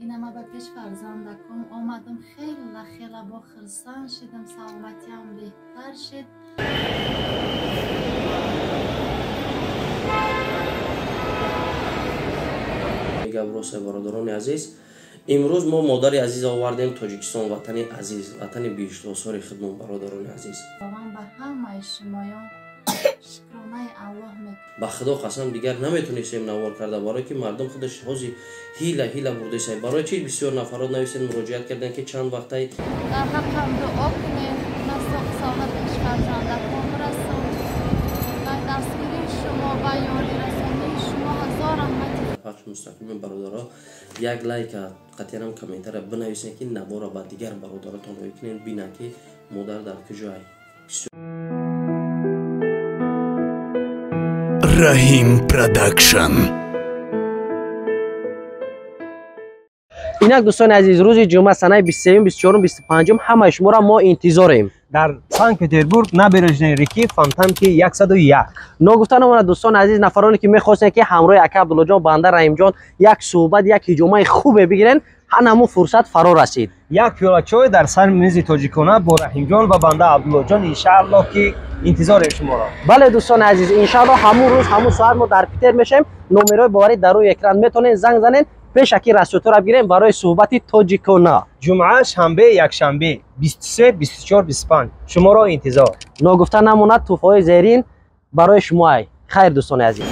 اینما به پیش فرزندکم آمدم خیلی با خرسان شدم سلامتیم بهتر شد. میگم روز برادران عزیز امروز ما مادر عزیز آوردیم تاجیکستان وطن عزیز وطن بیشتر خدمت برادران عزیز من به همه شمایان شکرانه الله میکنم. با خدا قسم دیگر نمیتونیم نوار کرده برای که مردم خودش حوزی هیله برده سای برای چی بسیار نفرات نویسن مراجعت کردن که چند وقته در حقم دعا کنید نسخ سال پیش فرزندکم رسون و دستگیری شما و یاری رسانی شما هزار رحمت. پخش مستقیم برادرها یک لایک قطعا هم کامنتر بنویسین که نوار با دیگر برادراتون روی کنین بینن که مادر در کجای. رحیم پروداکشن. اینک دوستان عزیز روز جمعه سنه 23 24 25 همه شما را ما انتظاریم در سن پتربورگ نبرجنی ریکی فانتان که 101. نگفتن من دوستان عزیز نفرانی که میخواستن که همراه اکا عبدالله جان بنده رحیم جان یک صحبت یک جمعه خوب بگیرن همون فرصت فرا رسید. یک پیاله چای در سر میز تاجیکانه با رحیم جان و بنده عبدالله جان ان شاء الله که انتظار شما را. بله دوستان عزیز ان شاء الله همون روز همون ساعت ما در پیتر میشیم. نمرای باری در روی اکران میتونین زنگ زنین پیش اکی رسوتو را بگیریم برای صحبت تاجیکانه. جمعه شنبه یک شنبه 23 24 25 شما را انتظار. نگفتن نموند توفای زیرین برای شما. خیر دوستان عزیز.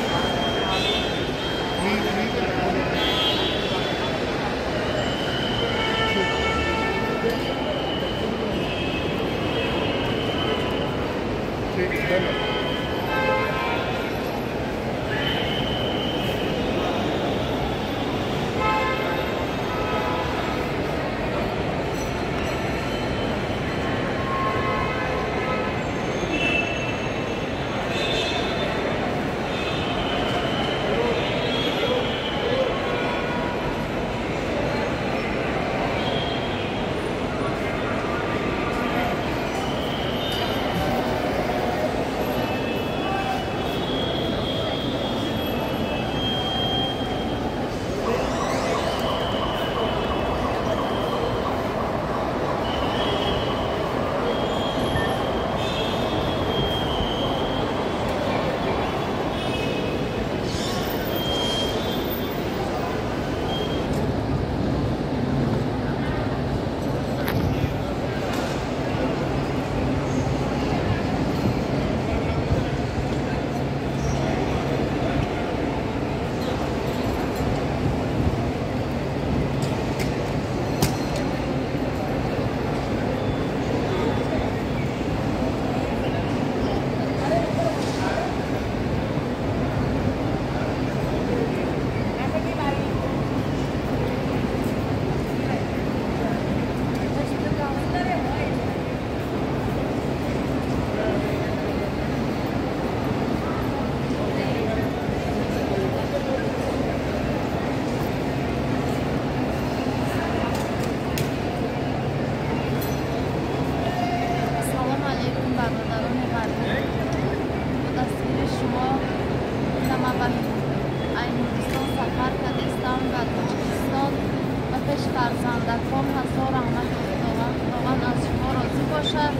فرزندکم هزار رحمت خداوند از شما راضی باشد.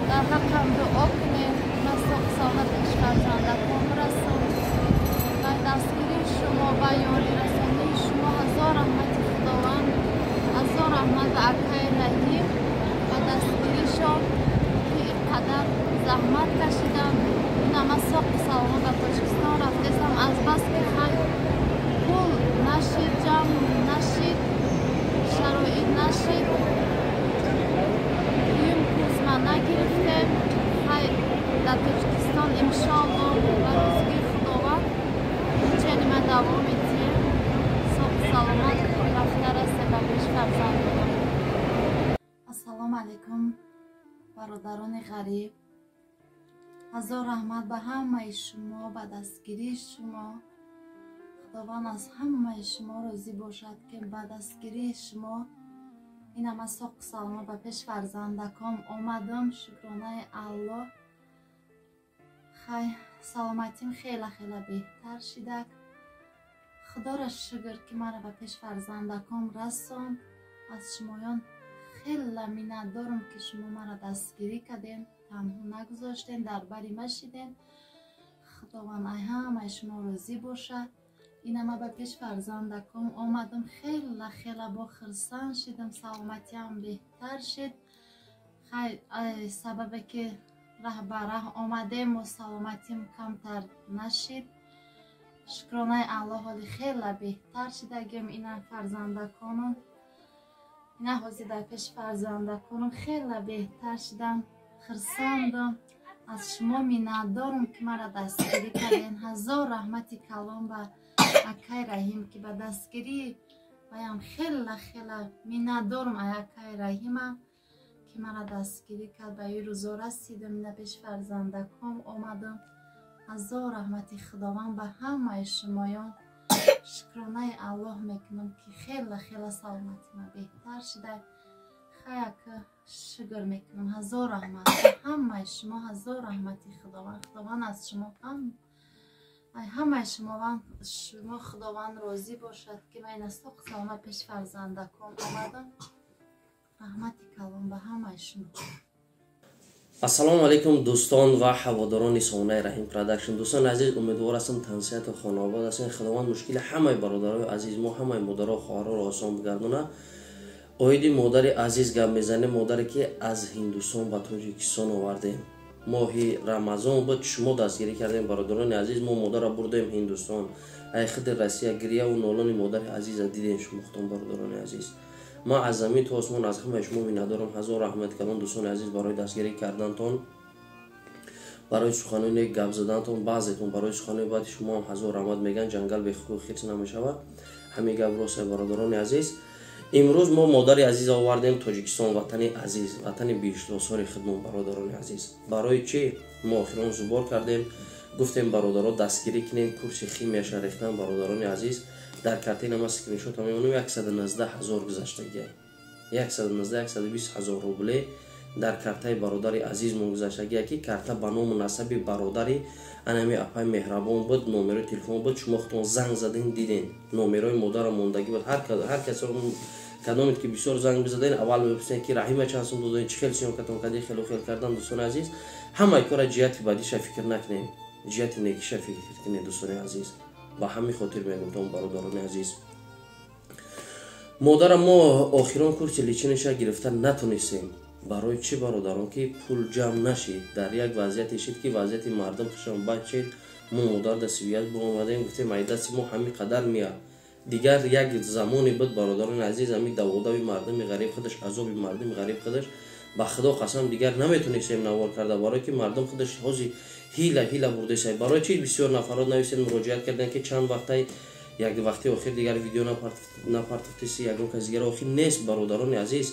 در حقم دعا کنید نسخ سال پیش فرزندکم رسون و دستگیری شما و یاری رسانی شما هزار رحمت خداوند هزار رحمت اکای رحیم و دستگیریشان که اینقدر زحمت کشیدم. اینما ساق سلامت به تاجیکستان رفتم از بس که پول نشید جمع نشید شرایط نشید این کوزما نگرفتیم. خیر در تاجیکستان انشاءالله و روزگی خداوند چنین ما دوام ایتیم ساق سلامت رفته رسته به پیش فرزندان. السلام علیکم برادران غریب. هزار رحمت به همه شما به دستگیری شما. خداوند از همه شما راضی باشد که به دستگیری شما این همه ساق سلامت به پیش فرزندکم آمدم. شکرانه الله. خیر سلامتیم خیلی بهتر شده. خدا را شکر که مرا به پیش فرزندکام رساند. از شمایان خیلی منت دارم که شما مرا دستگیری کردین، تنها نگذاشتین، در بری مشیدین. خداوند ای همه شما راضی باشد. این ما به پیش فرزندکام آمدم، خیلی با خرسان شدم، سلامتی هم بهتر شد. خیلی سببی که ره به ره آمدیم و سلامتیم کمتر نشد. شکرانه الله حالی خیلی بهتر شده. گم این فرزندکانم نه حاضی در پیش فرزندکانم خیلی بهتر شدم، خرساندم. از شما منت دارم که مرا دستگیری کردین. هزار رحمت کلام به اکای رحیم که به دستگیری بایم خیلی منت دارم. اکای رحیمم که مرا دستگیری کرد، به این روزا رسیدم، نه پیش فرزندکام آمدم. هزار رحمت خداوند به همه شمایان. شکرانه الله میکنم که خیلی سلامتی ما بهتر شده. خیلی شکر میکنم. هزار رحمت به همه شما، هزار رحمتی خداوند از شما همه شما خداوند راضی باشد که من از ساق سلامت پیش فرزندکام آمدم. رحمتی کلام به همه شما. السلام علیکم دوستان و هواداران سامانه رحیم پروداکشن. دوستان عزیز، امیدوار هستم تنسیت و خانواده هستین. خداوند مشکل همه برادرای عزیز ما، همه مادرها و خواهرها را آسان بگردونه. اویدی مادر عزیز گپ میزنه، مادری که از هندوستان و تاجیکستان آوردیم. ماهی رمضان بود شما دستگیری کردیم برادران عزیز. ما مادر را بردیم هندوستان. ای خود روسیه گریه و نالان مادر عزیز دیدین شما برادران عزیز. ما از زمین تا آسمان از همه شما می‌ندارم. هزار رحمت کردم دوستان عزیز برای دستگیری کردنتون، برای سخنان گپ زدنتون. بعضیتون برای سخنان بعد شما هم هزار رحمت میگن. جنگل به حقوق خیلی نمیشود. همین گپ راست برادران عزیز. امروز ما مادر عزیز آوردیم تاجیکستان، وطن عزیز، وطن بیشتر خدمت برادران عزیز. برای چی ما اخیرا زبار کردیم، گفتیم برادرها دستگیری کنیم، کورس خیمیش ریختن برادران عزیز. در کارتین ما اسکرین شات میمونه 119,000 گذشتگی، 120,000 روبل در کارتای برادر عزیز من گذشتگی که کارت به نام مناسب برادری انمی اپای مهربان بود. نمره تلفن بود، شما خودتون زنگ زدین دیدین نمرای مادر موندگی بود. هر کس کدومت که بسیار زنگ بزدین اول بپرسین که رحیم چند سال دادین، چه خیلی سیون کتون کدی خیلی کردن. دوستان عزیز همه کار جهت بعدیش فکر نکنین، جهت نیکیش فکر کنین دوستان عزیز. با همین خاطر میگم برادران عزیز، مادر ما آخران کورس لیچنش گرفتن نتونستیم. برای چی برادران؟ که پول جمع نشید. در یک وضعیتی شد که وضعیت مردم خشم بد شد. ما مادر در سویت با اومدیم گفتیم ای دست ما همین قدر میاد. دیگر یک زمانی بود برادران عزیز، همین دوادوی مردم غریب خودش، عذاب مردم غریب خودش به خدا قسم دیگر نمیتونستیم نوار کرده. برای که مردم خودش حاضی هیله برده سای. برای چی بسیار نفرات نویسین مراجعت کردن که چند وقتی یک وقتی آخر دیگر ویدیو نپارتفتی یگان کسی دیگر آخر نیست برادران عزیز.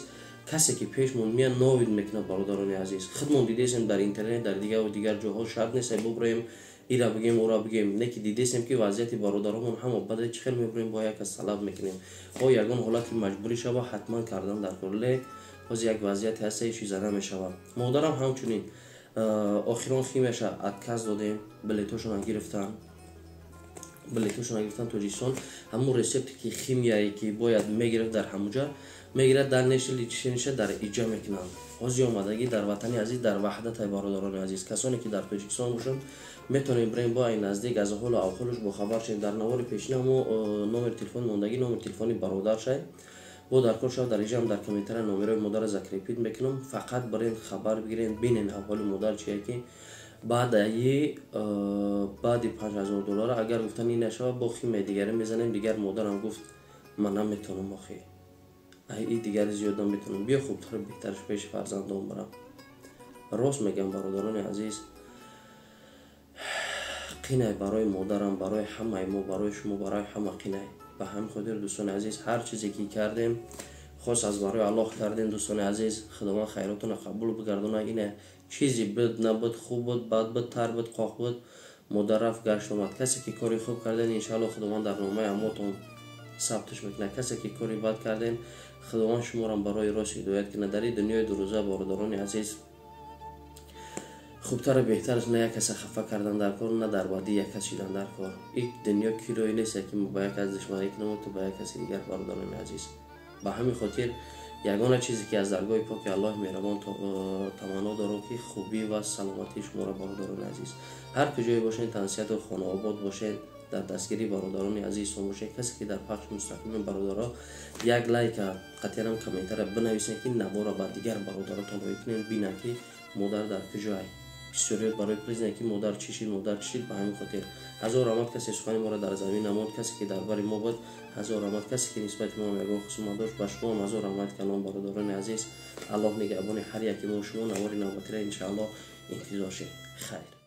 کسی که پیش من میان نوید میکنه برادران عزیز. خودمون دیدیم در اینترنت در دیگر و دیگر جاها شرط نیست ببریم ایرا بگیم اورا بگیم، نه که دیدیم که وضعیت برادرامون هم بده چخل میبریم با یک از طلب میکنیم با یگان حالت مجبوری شوه حتما کردن در کله باز یک وضعیت هست چیزا نمیشوه. مادرم همچنین آخران خیمش اتکاز دادیم، بلیتاشون گرفتن تاجیکستان. همون رسپت که خیمیایی که باید میگرفت در همونجا میگیرد در نشلیچنش در ایجا میکنن. حاضی آمدگی در وطن عزیز، در وحدت برادران عزیز. کسانی که در تاجیکستان باشن میتونیم بریم با این نزدیک از حال و احوالش با خبر شیم. در نوار پیشنهاد نمبر تلفن موندگی، نمبر تلفنی برادر شد با در کار شد در ایجا هم در کامنتر نمره مادر ذکر پیت میکنم. فقط برین خبر بگیرین ببینین احوال مادر چیه که بعد 5,000 دلار اگر گفتن این نشود با خیمه دیگری میزنیم. دیگر مادرم گفت من نمیتونم آخه ای دیگر زیاد نمیتونم، بیا خوبتر بهترش پیش فرزندان برم. راست میگم برادران عزیز، قینه برای مادرم، برای همه ما، برای شما، برای همه قینه. به همین خاطر دوستان عزیز هر چیزی که کردیم خاص از برای الله کردیم دوستان عزیز. خداوند خیراتون قبول بگردونه. اینه چیزی بد نبود، خوب بود، بد بود، تر بود، قاق بود، مادر رفت گشت اومد. کسی که کاری خوب کردین انشالله خداوند در نامه اموتون ثبتش میکنه. کسی که کاری بد کردین خداوند شما را برای راست هدایت کنه. در این دنیای دو روزه برادران عزیز خوبتر و بهتر است نه یک کس خفه کردن در کار، نه در بادی یک کس شدن در کار. این دنیا کیلویی نیست که ما با یک از دشمنی کنیم تو با یک کسی دیگر برادران عزیز. به همین خاطر یگانه چیزی که از درگاه پاک الله مهربان تمنا دارم که خوبی و سلامتی شما را برادران عزیز. هر کجای باشین، تنسیت و خانه آباد باشین، در دستگیری برادران عزیز باشین. کسی که در پخش مستقیم برادرها یک لایک قطعا هم کامنت را بنویسین که نبا را با دیگر برادراتون بکنین ببینن که مادر در کجای. بسیاری برای پرسیدن که مادر چی شد، مادر چی شد. به همین خاطر هزار رحمت کسی سخن ما را در زمین نمود، کسی که دربار ما بود. هزار رحمت کسی که نسبت ما میگه خصوصا داشت. به شما هم هزار رحمت کلام برادران عزیز. الله نگهبان هر یکی ما شما نوار نوبتی را ان شاء الله انتظار شید. خیر.